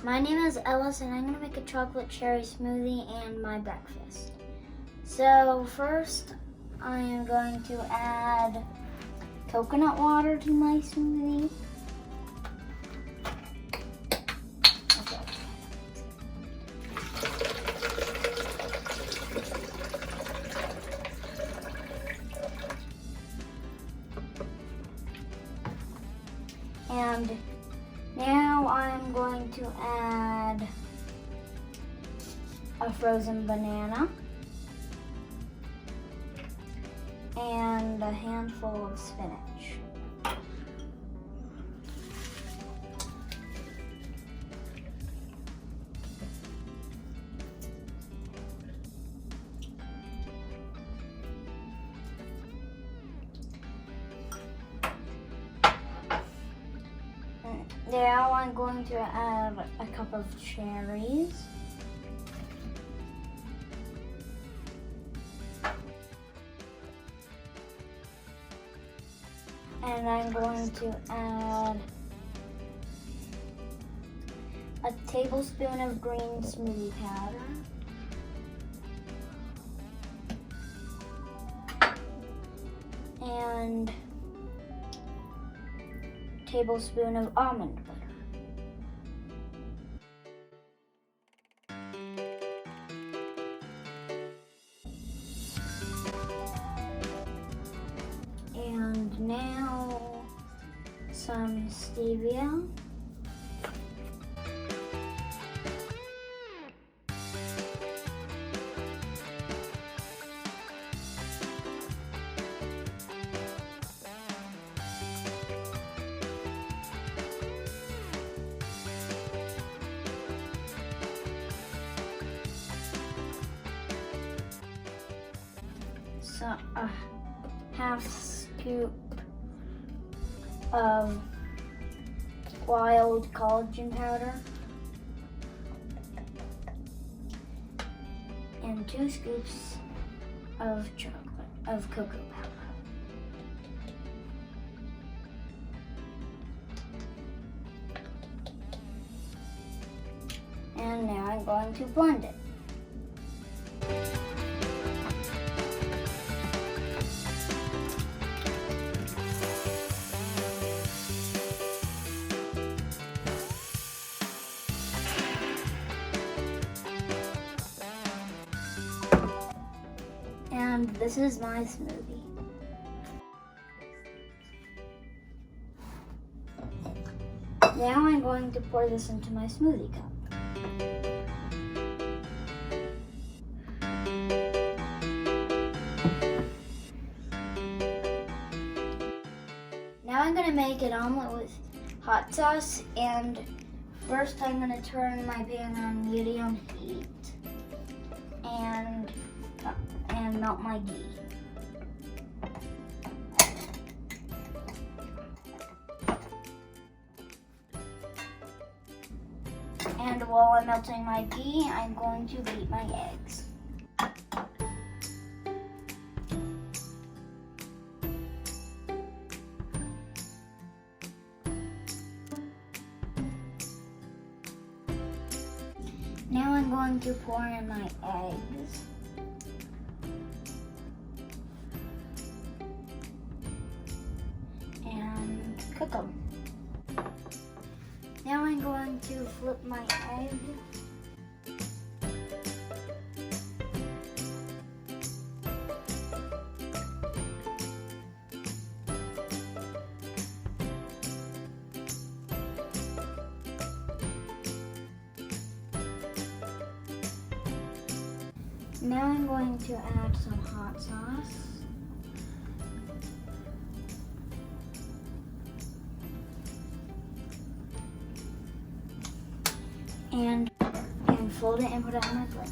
my name is Ellis and I'm going to make a chocolate cherry smoothie and my breakfast. So first I am going to add coconut water to my smoothie. And now I'm going to add a frozen banana and a handful of spinach. Now I'm going to add a cup of cherries. And I'm going to add a tablespoon of green smoothie powder. And tablespoon of almond butter. And now some stevia. So a half scoop of wild collagen powder and 2 scoops of cocoa powder. And now I'm going to blend it. And this is my smoothie. Now I'm going to pour this into my smoothie cup. Now I'm going to make an omelet with hot sauce, and first I'm going to turn my pan on medium heat and melt my ghee. And while I'm melting my ghee, I'm going to beat my eggs. Now I'm going to pour in my eggs. And cook them. Now I'm going to flip my egg. Now I'm going to add some hot sauce. And fold it and put it on my plate.